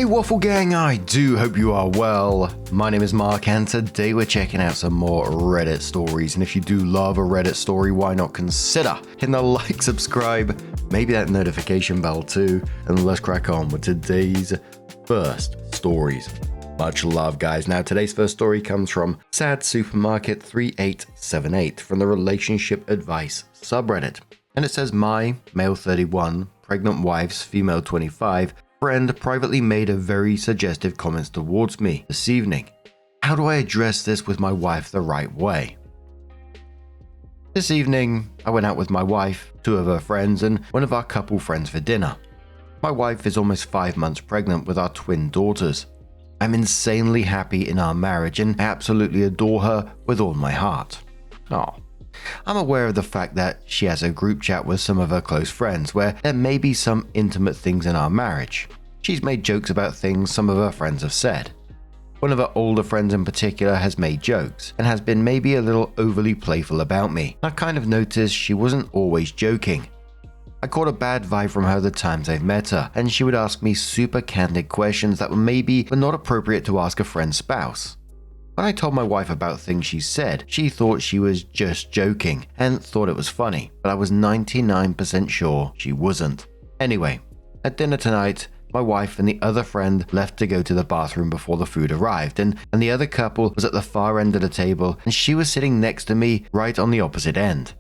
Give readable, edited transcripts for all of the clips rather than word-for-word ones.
Hey Waffle Gang, I do hope you are well. My name is Mark and today we're checking out some more Reddit stories, and if you do love a Reddit story, why not consider hitting the like, subscribe, maybe that notification bell too, and let's crack on with today's first stories. Much love guys. Now today's first story comes from Sad Supermarket 3878 from the Relationship Advice subreddit, and it says, my male 31, pregnant wife's female 25 friend privately made a very suggestive comments towards me this evening. How do I address this with my wife the right way? This evening, I went out with my wife, two of her friends, and one of our couple friends for dinner. My wife is almost 5 months pregnant with our twin daughters. I'm insanely happy in our marriage and absolutely adore her with all my heart. Oh. I'm aware of the fact that she has a group chat with some of her close friends where there may be some intimate things in our marriage. She's made jokes about things some of her friends have said. One of her older friends in particular has made jokes and has been maybe a little overly playful about me. I kind of noticed she wasn't always joking. I caught a bad vibe from her the times I've met her, and she would ask me super candid questions that were not appropriate to ask a friend's spouse. When I told my wife about things she said, she thought she was just joking and thought it was funny, but I was 99% sure she wasn't. Anyway, at dinner tonight, my wife and the other friend left to go to the bathroom before the food arrived, and the other couple was at the far end of the table, and she was sitting next to me right on the opposite end.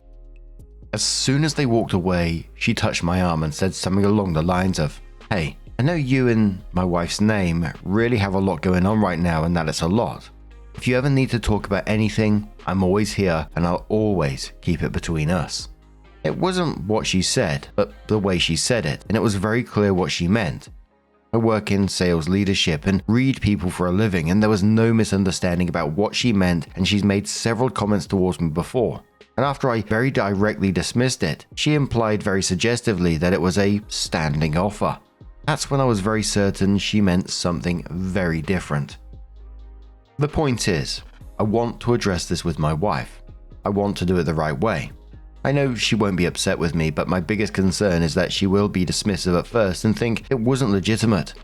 As soon as they walked away, she touched my arm and said something along the lines of, "Hey, I know you and my wife's name really have a lot going on right now and that it's a lot. If you ever need to talk about anything, I'm always here and I'll always keep it between us." It wasn't what she said, but the way she said it, and it was very clear what she meant. I work in sales leadership and read people for a living, and there was no misunderstanding about what she meant, and she's made several comments towards me before. And after I very directly dismissed it, she implied very suggestively that it was a standing offer. That's when I was very certain she meant something very different. The point is, I want to address this with my wife. I want to do it the right way. I know she won't be upset with me, but my biggest concern is that she will be dismissive at first and think it wasn't legitimate.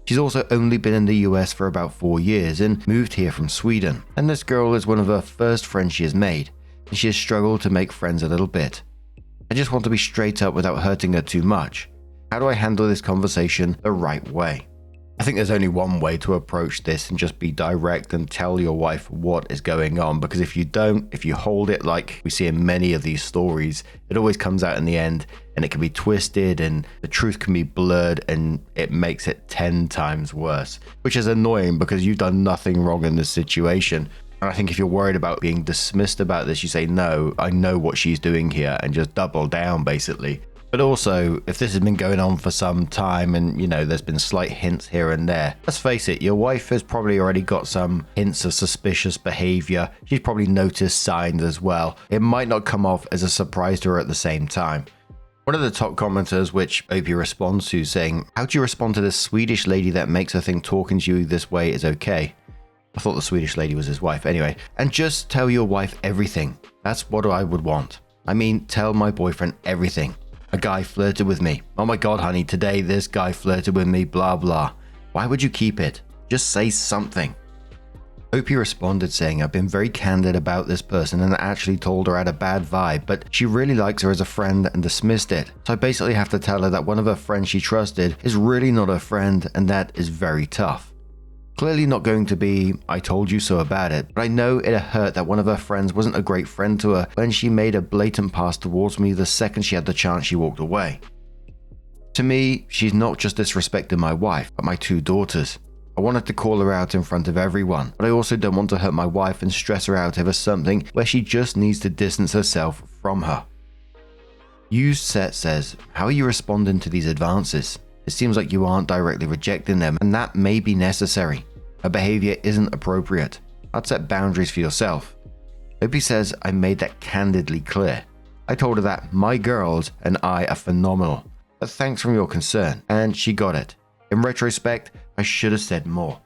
She's also only been in the US for about 4 years and moved here from Sweden, and this girl is one of her first friends she has made, and she has struggled to make friends a little bit. I just want to be straight up without hurting her too much. How do I handle this conversation the right way? I think there's only one way to approach this, and just be direct and tell your wife what is going on, because if you don't, if you hold it like we see in many of these stories, it always comes out in the end and it can be twisted and the truth can be blurred and it makes it 10 times worse, which is annoying because you've done nothing wrong in this situation. And I think if you're worried about being dismissed about this, you say, no, I know what she's doing here, and just double down basically. But also, if this has been going on for some time and, there's been slight hints here and there, let's face it, your wife has probably already got some hints of suspicious behavior. She's probably noticed signs as well. It might not come off as a surprise to her at the same time. One of the top commenters, which Opie responds to, saying, how do you respond to this Swedish lady that makes her think talking to you this way is okay? I thought the Swedish lady was his wife. Anyway, and just tell your wife everything. That's what I would want. I mean, tell my boyfriend everything. A guy flirted with me. Oh my god, honey, today this guy flirted with me, blah blah. Why would you keep it? Just say something. Opie responded saying, I've been very candid about this person and actually told her I had a bad vibe, but she really likes her as a friend and dismissed it. So I basically have to tell her that one of her friends she trusted is really not her friend, and that is very tough. Clearly not going to be, I told you so about it, but I know it hurt that one of her friends wasn't a great friend to her when she made a blatant pass towards me the second she had the chance she walked away. To me, she's not just disrespecting my wife, but my 2 daughters. I wanted to call her out in front of everyone, but I also don't want to hurt my wife and stress her out over something where she just needs to distance herself from her. Used Set says, how are you responding to these advances? It seems like you aren't directly rejecting them, and that may be necessary. Her behavior isn't appropriate. I'd set boundaries for yourself. Opie says I made that candidly clear. I told her that my girls and I are phenomenal, but thanks for your concern, and she got it. In retrospect, I should have said more.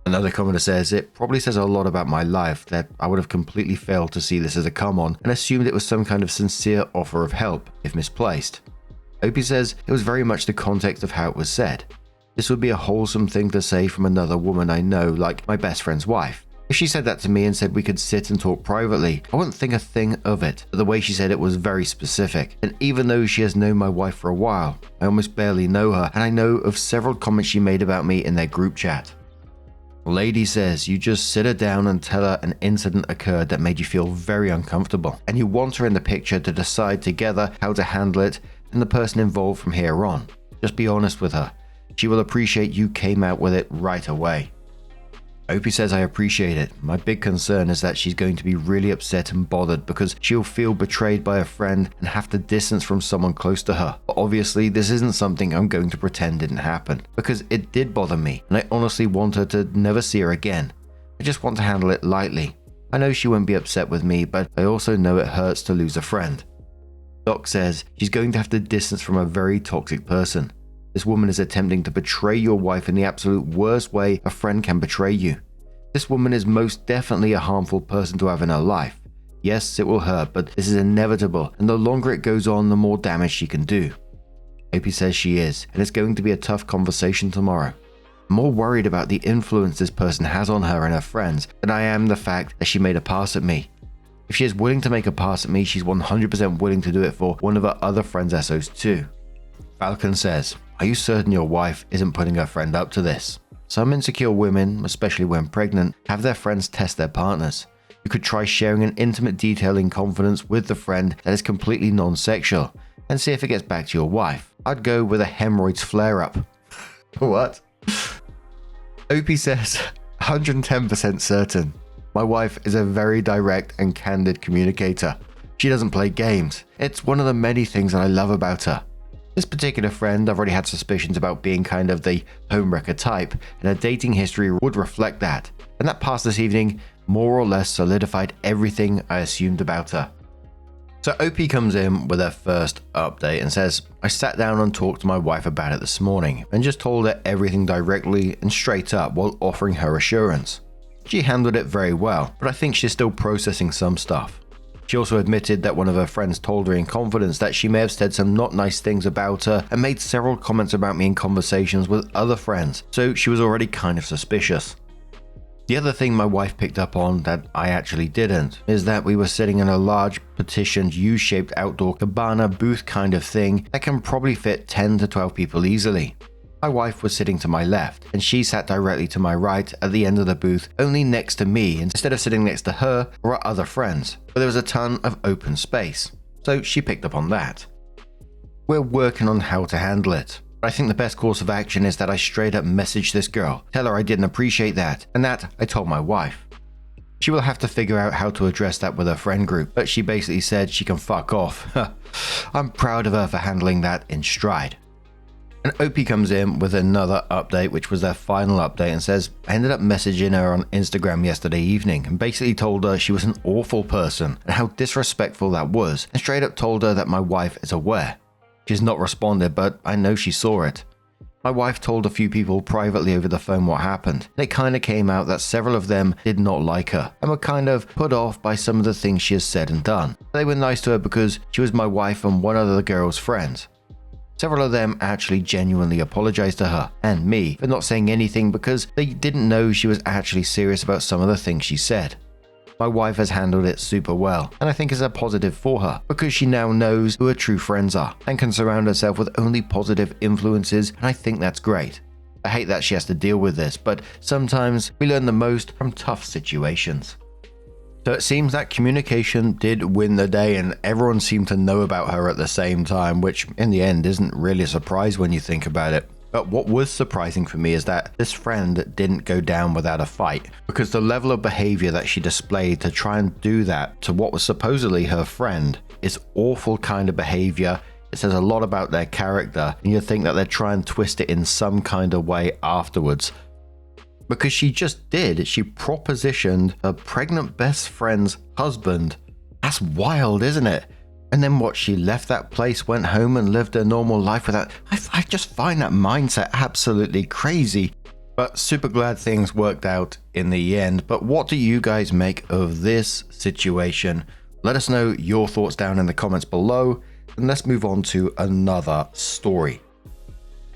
Another commenter says, it probably says a lot about my life that I would have completely failed to see this as a come on and assumed it was some kind of sincere offer of help, if misplaced. Opie says it was very much the context of how it was said. This would be a wholesome thing to say from another woman I know, like my best friend's wife. If she said that to me and said we could sit and talk privately, I wouldn't think a thing of it, but the way she said it was very specific. And even though she has known my wife for a while, I almost barely know her, and I know of several comments she made about me in their group chat. Lady says you just sit her down and tell her an incident occurred that made you feel very uncomfortable, and you want her in the picture to decide together how to handle it and the person involved from here on. Just be honest with her. She will appreciate you came out with it right away. Opie says I appreciate it. My big concern is that she's going to be really upset and bothered because she'll feel betrayed by a friend and have to distance from someone close to her. But obviously this isn't something I'm going to pretend didn't happen, because it did bother me and I honestly want her to never see her again. I just want to handle it lightly. I know she won't be upset with me, but I also know it hurts to lose a friend. Doc says she's going to have to distance from a very toxic person. This woman is attempting to betray your wife in the absolute worst way a friend can betray you. This woman is most definitely a harmful person to have in her life. Yes, it will hurt, but this is inevitable, and the longer it goes on, the more damage she can do. Opie says she is, and it's going to be a tough conversation tomorrow. I'm more worried about the influence this person has on her and her friends than I am the fact that she made a pass at me. If she is willing to make a pass at me, she's 100% willing to do it for one of her other friends' SOs too. Falcon says, are you certain your wife isn't putting her friend up to this? Some insecure women, especially when pregnant, have their friends test their partners. You could try sharing an intimate detail in confidence with the friend that is completely non-sexual and see if it gets back to your wife. I'd go with a hemorrhoids flare-up. What? Opie says, 110% certain. My wife is a very direct and candid communicator. She doesn't play games. It's one of the many things that I love about her. This particular friend, I've already had suspicions about being kind of the homewrecker type, and her dating history would reflect that. And that past this evening more or less solidified everything I assumed about her. So OP comes in with her first update and says, I sat down and talked to my wife about it this morning and just told her everything directly and straight up while offering her assurance. She handled it very well, but I think she's still processing some stuff. She also admitted that one of her friends told her in confidence that she may have said some not nice things about her and made several comments about me in conversations with other friends, so she was already kind of suspicious. The other thing my wife picked up on that I actually didn't is that we were sitting in a large partitioned U-shaped outdoor cabana booth kind of thing that can probably fit 10 to 12 people easily. My wife was sitting to my left, and she sat directly to my right at the end of the booth, only next to me instead of sitting next to her or her other friends, but there was a ton of open space, so she picked up on that. We're working on how to handle it, but I think the best course of action is that I straight up message this girl, tell her I didn't appreciate that, and that I told my wife. She will have to figure out how to address that with her friend group, but she basically said she can fuck off. I'm proud of her for handling that in stride. And OP comes in with another update, which was their final update, and says, I ended up messaging her on Instagram yesterday evening and basically told her she was an awful person and how disrespectful that was, and straight up told her that my wife is aware. She's not responded, but I know she saw it. My wife told a few people privately over the phone what happened, and it kind of came out that several of them did not like her and were kind of put off by some of the things she has said and done. They were nice to her because she was my wife and one other girl's friends. Several of them actually genuinely apologized to her and me for not saying anything because they didn't know she was actually serious about some of the things she said. My wife has handled it super well, and I think it's a positive for her because she now knows who her true friends are and can surround herself with only positive influences, and I think that's great. I hate that she has to deal with this, but sometimes we learn the most from tough situations. So it seems that communication did win the day, and everyone seemed to know about her at the same time, which in the end isn't really a surprise when you think about it. But what was surprising for me is that this friend didn't go down without a fight, because the level of behavior that she displayed to try and do that to what was supposedly her friend is awful kind of behavior. It says a lot about their character, and you think that they're trying to twist it in some kind of way afterwards. Because she just did. She propositioned her pregnant best friend's husband. That's wild, isn't it? And then what? She left that place, went home and lived a normal life without... I just find that mindset absolutely crazy. But super glad things worked out in the end. But what do you guys make of this situation? Let us know your thoughts down in the comments below. And let's move on to another story.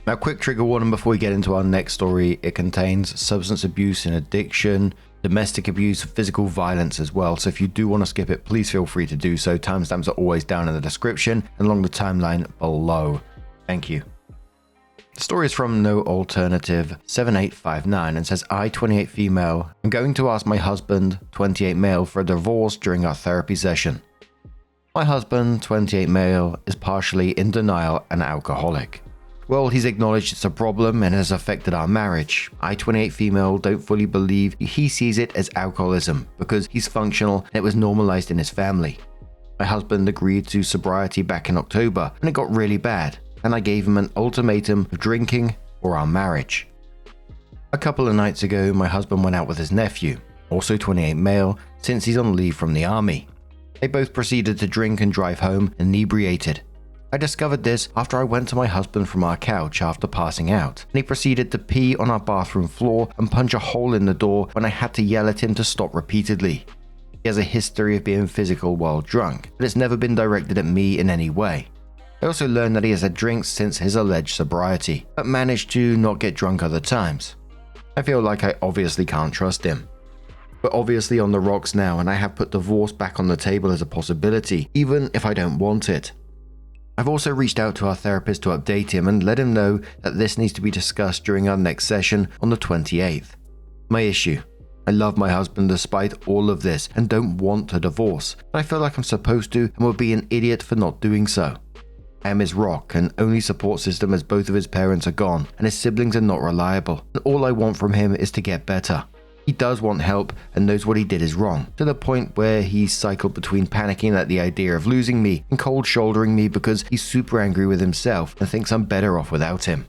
Now, quick trigger warning before we get into our next story. It contains substance abuse and addiction, domestic abuse, physical violence as well. So if you do want to skip it, please feel free to do so. Timestamps are always down in the description and along the timeline below. Thank you. The story is from No Alternative 7859 and says, I, 28 female, am going to ask my husband, 28 male, for a divorce during our therapy session. My husband, 28 male, is partially in denial and alcoholic. Well, he's acknowledged it's a problem and has affected our marriage. I, 28 female, don't fully believe he sees it as alcoholism because he's functional and it was normalized in his family. My husband agreed to sobriety back in October and it got really bad, and I gave him an ultimatum of drinking or our marriage. A couple of nights ago, my husband went out with his nephew, also 28 male, since he's on leave from the army. They both proceeded to drink and drive home inebriated. I discovered this after I went to my husband from our couch after passing out, and he proceeded to pee on our bathroom floor and punch a hole in the door when I had to yell at him to stop repeatedly. He has a history of being physical while drunk, but it's never been directed at me in any way. I also learned that he has had drinks since his alleged sobriety, but managed to not get drunk other times. I feel like I obviously can't trust him. We're obviously on the rocks now, and I have put divorce back on the table as a possibility, even if I don't want it. I've also reached out to our therapist to update him and let him know that this needs to be discussed during our next session on the 28th. My issue: I love my husband despite all of this and don't want a divorce, but I feel like I'm supposed to and would be an idiot for not doing so. I am his rock and only support system as both of his parents are gone and his siblings are not reliable, and all I want from him is to get better. He does want help and knows what he did is wrong, to the point where he's cycled between panicking at the idea of losing me and cold shouldering me because he's super angry with himself and thinks I'm better off without him.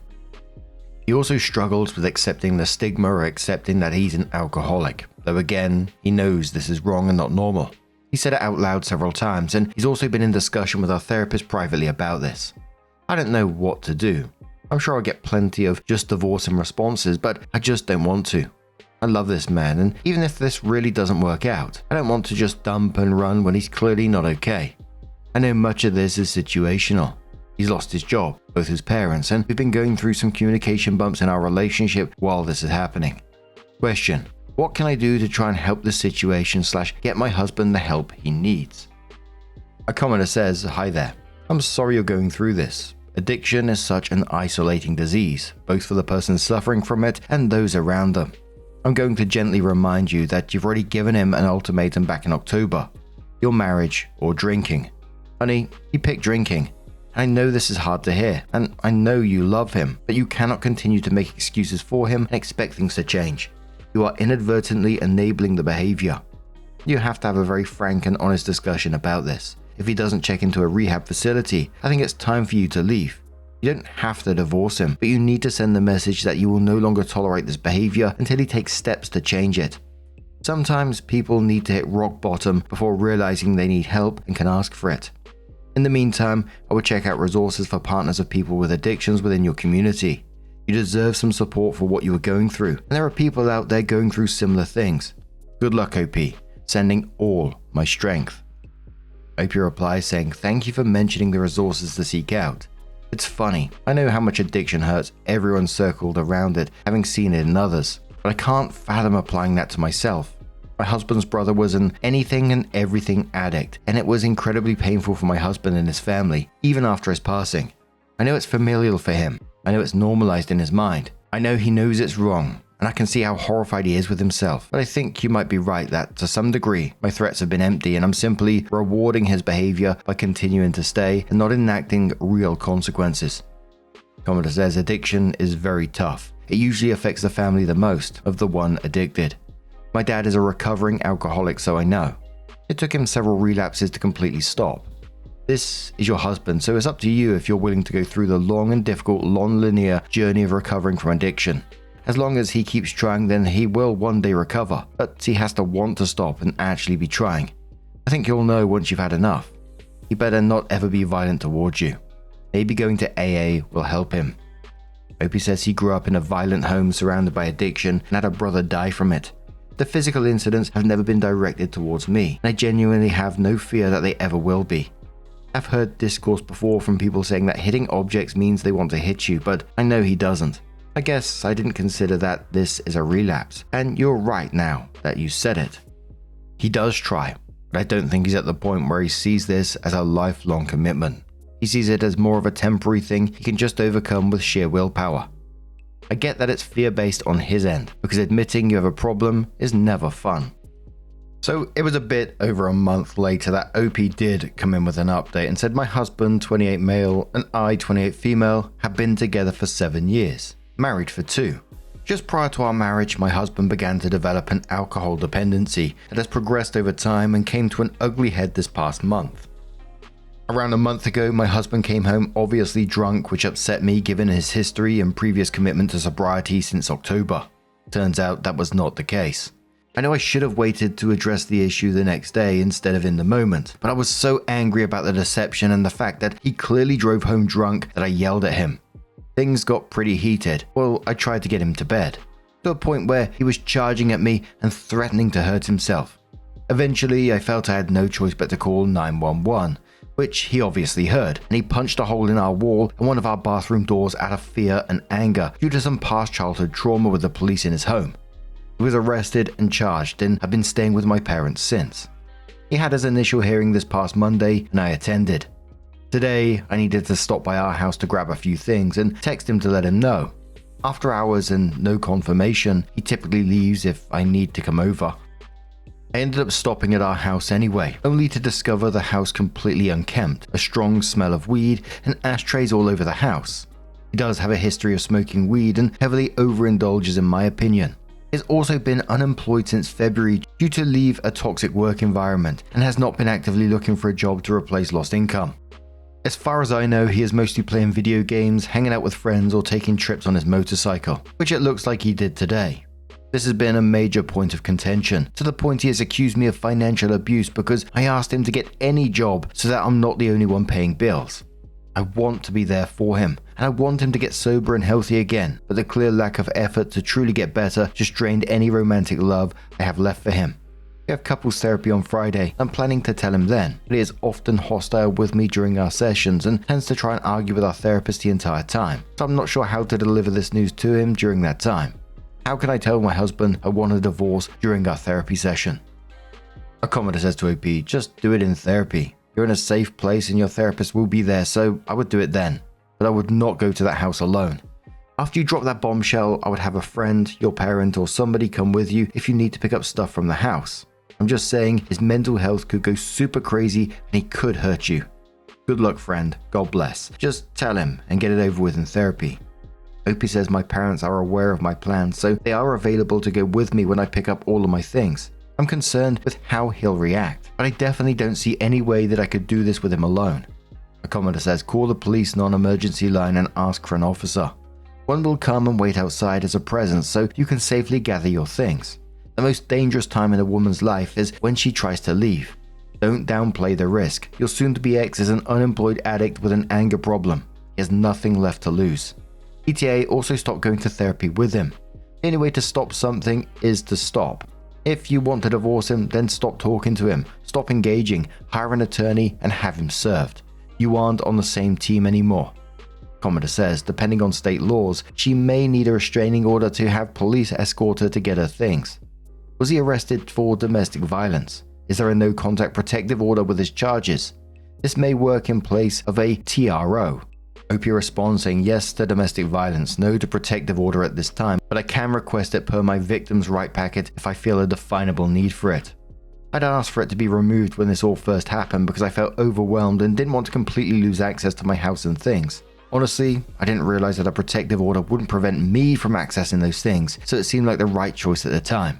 He also struggles with accepting the stigma or accepting that he's an alcoholic, though again, he knows this is wrong and not normal. He said it out loud several times, and he's also been in discussion with our therapist privately about this. I don't know what to do. I'm sure I'll get plenty of just divorcing responses, but I just don't want to. I love this man, and even if this really doesn't work out, I don't want to just dump and run when he's clearly not okay. I know much of this is situational. He's lost his job, both his parents, and we've been going through some communication bumps in our relationship while this is happening. Question: what can I do to try and help the situation / get my husband the help he needs? A commenter says, hi there. I'm sorry you're going through this. Addiction is such an isolating disease, both for the person suffering from it and those around them. I'm going to gently remind you that you've already given him an ultimatum back in October. Your marriage or drinking. Honey, he picked drinking. I know this is hard to hear, and I know you love him, but you cannot continue to make excuses for him and expect things to change. You are inadvertently enabling the behavior. You have to have a very frank and honest discussion about this. If he doesn't check into a rehab facility, I think it's time for you to leave. You don't have to divorce him, but you need to send the message that you will no longer tolerate this behavior until he takes steps to change it. Sometimes people need to hit rock bottom before realizing they need help and can ask for it. In the meantime, I would check out resources for partners of people with addictions within your community. You deserve some support for what you are going through, and there are people out there going through similar things. Good luck, OP. Sending all my strength. OP replies saying, thank you for mentioning the resources to seek out. It's funny, I know how much addiction hurts everyone circled around it, having seen it in others, but I can't fathom applying that to myself. My husband's brother was an anything and everything addict, and it was incredibly painful for my husband and his family, even after his passing. I know it's familial for him. I know it's normalized in his mind. I know he knows it's wrong, and I can see how horrified he is with himself. But I think you might be right that, to some degree, my threats have been empty and I'm simply rewarding his behavior by continuing to stay and not enacting real consequences. Commenter says, addiction is very tough. It usually affects the family the most of the one addicted. My dad is a recovering alcoholic, so I know. It took him several relapses to completely stop. This is your husband, so it's up to you if you're willing to go through the long and difficult, non-linear journey of recovering from addiction. As long as he keeps trying, then he will one day recover, but he has to want to stop and actually be trying. I think you'll know once you've had enough. He better not ever be violent towards you. Maybe going to AA will help him. Opie says he grew up in a violent home surrounded by addiction and had a brother die from it. The physical incidents have never been directed towards me, and I genuinely have no fear that they ever will be. I've heard discourse before from people saying that hitting objects means they want to hit you, but I know he doesn't. I guess I didn't consider that this is a relapse, and you're right now that you said it. He does try, but I don't think he's at the point where he sees this as a lifelong commitment. He sees it as more of a temporary thing he can just overcome with sheer willpower. I get that it's fear-based on his end, because admitting you have a problem is never fun. So it was a bit over a month later that OP did come in with an update and said my husband, 28 male, and I, 28 female, had been together for 7 years, married for 2. Just prior to our marriage, my husband began to develop an alcohol dependency that has progressed over time and came to an ugly head this past month. Around a month ago, my husband came home obviously drunk, which upset me given his history and previous commitment to sobriety since October. Turns out that was not the case. I know I should have waited to address the issue the next day instead of in the moment, but I was so angry about the deception and the fact that he clearly drove home drunk that I yelled at him. Things got pretty heated. Well, I tried to get him to bed, to a point where he was charging at me and threatening to hurt himself. Eventually, I felt I had no choice but to call 911, which he obviously heard, and he punched a hole in our wall and one of our bathroom doors out of fear and anger due to some past childhood trauma with the police in his home. He was arrested and charged and have been staying with my parents since. He had his initial hearing this past Monday and I attended. Today, I needed to stop by our house to grab a few things and text him to let him know. After hours and no confirmation, he typically leaves if I need to come over. I ended up stopping at our house anyway, only to discover the house completely unkempt, a strong smell of weed and ashtrays all over the house. He does have a history of smoking weed and heavily overindulges in my opinion. He has also been unemployed since February due to leave a toxic work environment and has not been actively looking for a job to replace lost income. As far as I know, he is mostly playing video games, hanging out with friends or taking trips on his motorcycle, which it looks like he did today. This has been a major point of contention, to the point he has accused me of financial abuse because I asked him to get any job so that I'm not the only one paying bills. I want to be there for him, and I want him to get sober and healthy again, but the clear lack of effort to truly get better just drained any romantic love I have left for him. We have couples therapy on Friday. I'm planning to tell him then, but he is often hostile with me during our sessions and tends to try and argue with our therapist the entire time, so I'm not sure how to deliver this news to him during that time. How can I tell my husband I want a divorce during our therapy session? A commenter says to OP, just do it in therapy. You're in a safe place and your therapist will be there, so I would do it then. But I would not go to that house alone. After you drop that bombshell, I would have a friend, your parent, or somebody come with you if you need to pick up stuff from the house. I'm just saying his mental health could go super crazy and he could hurt you. Good luck, friend. God bless. Just tell him and get it over with in therapy. Opie says my parents are aware of my plans, so they are available to go with me when I pick up all of my things. I'm concerned with how he'll react, but I definitely don't see any way that I could do this with him alone. A commenter says call the police non-emergency line and ask for an officer. One will come and wait outside as a presence so you can safely gather your things. The most dangerous time in a woman's life is when she tries to leave. Don't downplay the risk. Your soon-to-be ex is an unemployed addict with an anger problem. He has nothing left to lose. ETA also stopped going to therapy with him. The only way to stop something is to stop. If you want to divorce him, then stop talking to him, stop engaging, hire an attorney, and have him served. You aren't on the same team anymore. Commenter says, depending on state laws, she may need a restraining order to have police escort her to get her things. Was he arrested for domestic violence? Is there a no-contact protective order with his charges? This may work in place of a TRO. Opie responds saying yes to domestic violence, no to protective order at this time, but I can request it per my victim's right packet if I feel a definable need for it. I'd asked for it to be removed when this all first happened because I felt overwhelmed and didn't want to completely lose access to my house and things. Honestly, I didn't realize that a protective order wouldn't prevent me from accessing those things, so it seemed like the right choice at the time.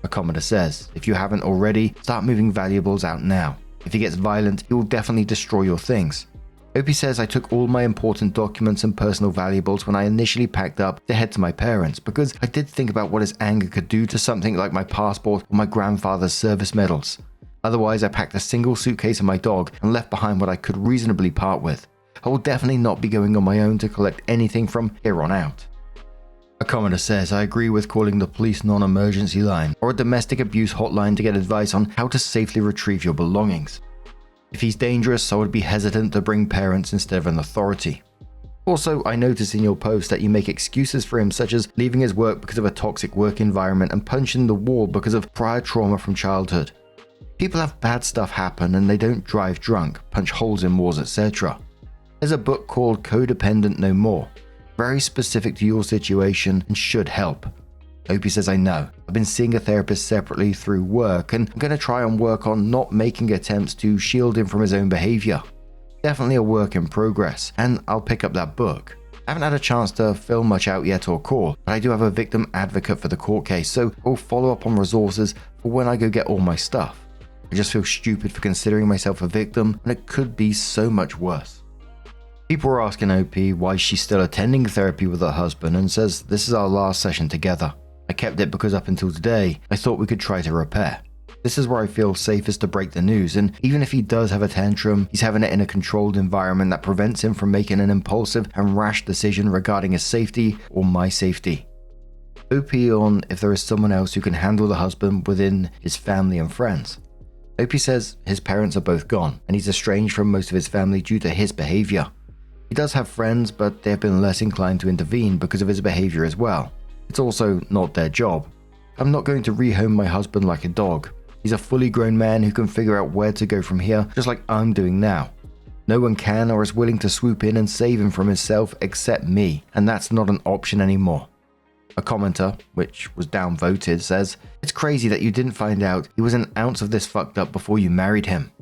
A commenter says, if you haven't already, start moving valuables out now. If he gets violent, he will definitely destroy your things. Opie says I took all my important documents and personal valuables when I initially packed up to head to my parents because I did think about what his anger could do to something like my passport or my grandfather's service medals. Otherwise, I packed a single suitcase and my dog and left behind what I could reasonably part with. I will definitely not be going on my own to collect anything from here on out. A commenter says I agree with calling the police non-emergency line or a domestic abuse hotline to get advice on how to safely retrieve your belongings. If he's dangerous, I would be hesitant to bring parents instead of an authority. Also, I noticed in your post that you make excuses for him, such as leaving his work because of a toxic work environment and punching the wall because of prior trauma from childhood. People have bad stuff happen and they don't drive drunk, punch holes in walls, etc. There's a book called Codependent No More, very specific to your situation and should help. Opie says, I know. I've been seeing a therapist separately through work and I'm going to try and work on not making attempts to shield him from his own behavior. Definitely a work in progress, and I'll pick up that book. I haven't had a chance to fill much out yet or call, but I do have a victim advocate for the court case, so I'll follow up on resources for when I go get all my stuff. I just feel stupid for considering myself a victim, and it could be so much worse. People were asking OP why she's still attending therapy with her husband and says this is our last session together. I kept it because up until today, I thought we could try to repair. This is where I feel safest to break the news, and even if he does have a tantrum, he's having it in a controlled environment that prevents him from making an impulsive and rash decision regarding his safety or my safety. OP on if there is someone else who can handle the husband within his family and friends. OP says his parents are both gone, and he's estranged from most of his family due to his behavior. He does have friends, but they have been less inclined to intervene because of his behavior as well. It's also not their job. I'm not going to rehome my husband like a dog. He's a fully grown man who can figure out where to go from here, just like I'm doing now. No one can or is willing to swoop in and save him from himself except me, and that's not an option anymore. A commenter, which was downvoted, says, it's crazy that you didn't find out he was an ounce of this fucked up before you married him.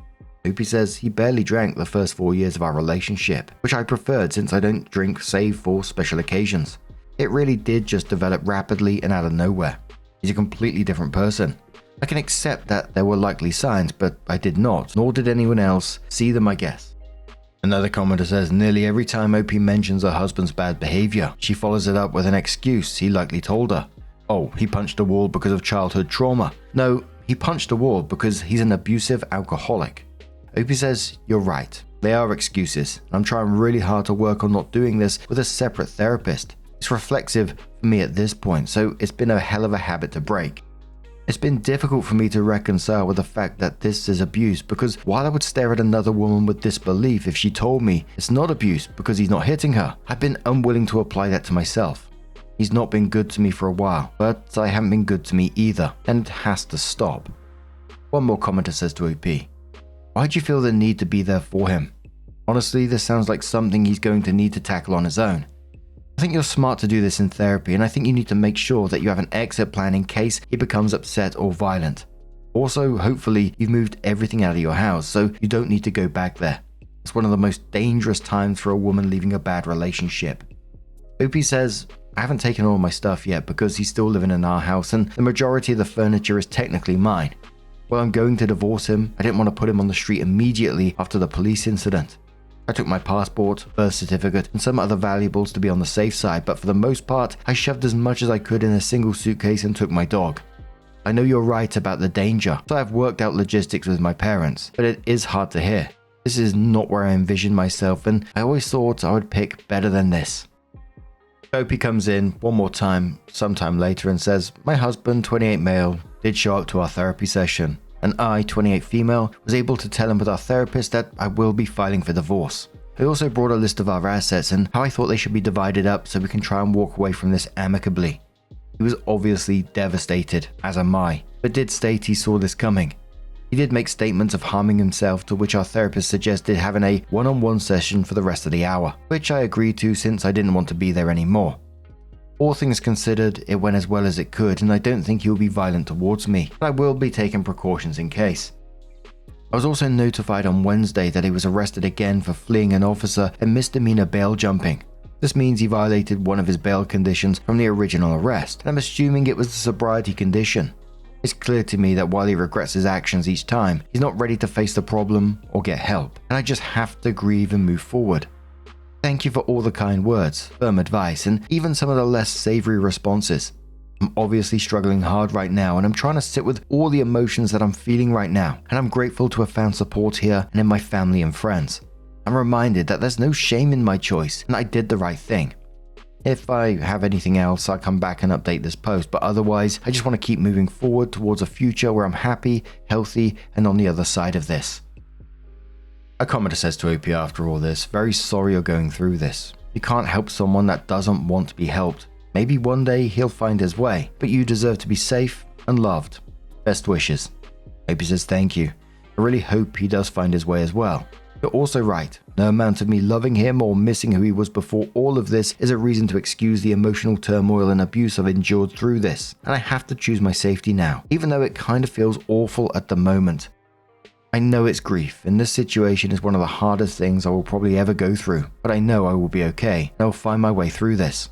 Opie says he barely drank the first 4 years of our relationship, which I preferred since I don't drink save for special occasions. It really did just develop rapidly and out of nowhere. He's a completely different person. I can accept that there were likely signs, but I did not, nor did anyone else see them, I guess. Another commenter says nearly every time OP mentions her husband's bad behavior, she follows it up with an excuse he likely told her. Oh, he punched a wall because of childhood trauma. No, he punched a wall because he's an abusive alcoholic. OP says, you're right. They are excuses. I'm trying really hard to work on not doing this with a separate therapist. It's reflexive for me at this point, so it's been a hell of a habit to break. It's been difficult for me to reconcile with the fact that this is abuse, because while I would stare at another woman with disbelief if she told me it's not abuse because he's not hitting her, I've been unwilling to apply that to myself. He's not been good to me for a while, but I haven't been good to me either, and it has to stop. One more commenter says to OP, why'd you feel the need to be there for him? Honestly, this sounds like something he's going to need to tackle on his own. I think you're smart to do this in therapy, and I think you need to make sure that you have an exit plan in case he becomes upset or violent. Also, hopefully, you've moved everything out of your house, so you don't need to go back there. It's one of the most dangerous times for a woman leaving a bad relationship. OP says, I haven't taken all my stuff yet because he's still living in our house and the majority of the furniture is technically mine. Well, I'm going to divorce him. I didn't want to put him on the street immediately after the police incident. I took my passport, birth certificate, and some other valuables to be on the safe side, but for the most part, I shoved as much as I could in a single suitcase and took my dog. I know you're right about the danger, so I've worked out logistics with my parents, but it is hard to hear. This is not where I envisioned myself, and I always thought I would pick better than this. Opie comes in one more time, sometime later, and says, my husband, 28 male, did show up to our therapy session. And I, 28 female, was able to tell him with our therapist that I will be filing for divorce. I also brought a list of our assets and how I thought they should be divided up so we can try and walk away from this amicably. He was obviously devastated, as am I, but did state he saw this coming. He did make statements of harming himself, to which our therapist suggested having a one-on-one session for the rest of the hour, which I agreed to since I didn't want to be there anymore. All things considered, it went as well as it could, and I don't think he will be violent towards me, but I will be taking precautions in case. I was also notified on Wednesday that he was arrested again for fleeing an officer and misdemeanor bail jumping. This means he violated one of his bail conditions from the original arrest, and I'm assuming it was the sobriety condition. It's clear to me that while he regrets his actions each time, he's not ready to face the problem or get help, and I just have to grieve and move forward. Thank you for all the kind words, firm advice, and even some of the less savory responses. I'm obviously struggling hard right now, and I'm trying to sit with all the emotions that I'm feeling right now, and I'm grateful to have found support here and in my family and friends. I'm reminded that there's no shame in my choice, and I did the right thing. If I have anything else, I'll come back and update this post, but otherwise, I just want to keep moving forward towards a future where I'm happy, healthy, and on the other side of this. A commenter says to OP after all this, very sorry you're going through this. You can't help someone that doesn't want to be helped. Maybe one day he'll find his way, but you deserve to be safe and loved. Best wishes. OP says thank you. I really hope he does find his way as well. You're also right. No amount of me loving him or missing who he was before all of this is a reason to excuse the emotional turmoil and abuse I've endured through this. And I have to choose my safety now, even though it kind of feels awful at the moment. I know it's grief, and this situation is one of the hardest things I will probably ever go through, but I know I will be okay, and I'll find my way through this.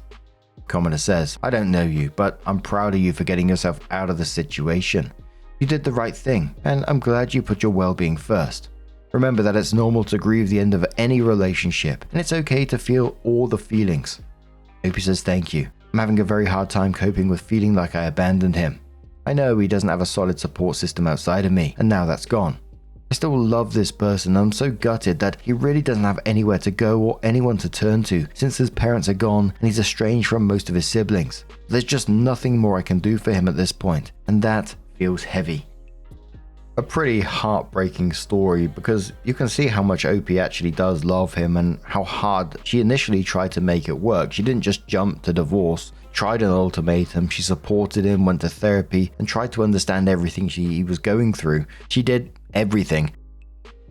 Commenter says, I don't know you, but I'm proud of you for getting yourself out of the situation. You did the right thing, and I'm glad you put your well-being first. Remember that it's normal to grieve the end of any relationship, and it's okay to feel all the feelings. Opie says thank you. I'm having a very hard time coping with feeling like I abandoned him. I know he doesn't have a solid support system outside of me, and now that's gone. I still love this person, and I'm so gutted that he really doesn't have anywhere to go or anyone to turn to since his parents are gone and he's estranged from most of his siblings. There's just nothing more I can do for him at this point, and that feels heavy. A pretty heartbreaking story because you can see how much Opie actually does love him and how hard she initially tried to make it work. She didn't just jump to divorce, tried an ultimatum, she supported him, went to therapy and tried to understand everything he was going through. She did everything.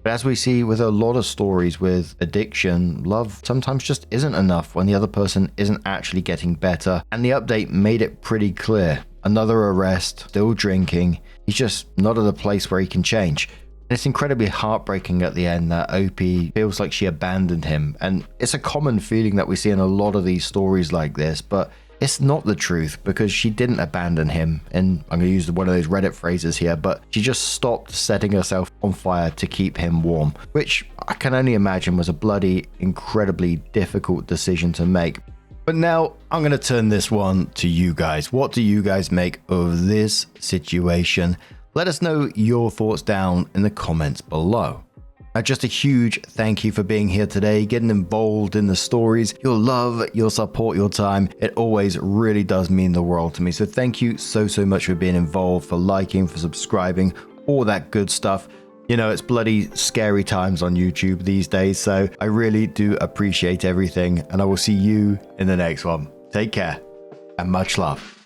But as we see with a lot of stories with addiction, love sometimes just isn't enough when the other person isn't actually getting better, and the update made it pretty clear. Another arrest, still drinking, he's just not at a place where he can change. And it's incredibly heartbreaking at the end that Opie feels like she abandoned him, and it's a common feeling that we see in a lot of these stories like this, but it's not the truth because she didn't abandon him, and I'm going to use one of those Reddit phrases here, but she just stopped setting herself on fire to keep him warm, which I can only imagine was a bloody, incredibly difficult decision to make. But now I'm going to turn this one to you guys. What do you guys make of this situation? Let us know your thoughts down in the comments below. Just a huge thank you for being here today, getting involved in the stories. Your love, your support, your time, it always really does mean the world to me. So thank you so much for being involved, for liking, for subscribing, all that good stuff. You know, it's bloody scary times on YouTube these days, so I really do appreciate everything, and I will see you in the next one. Take care, and much love.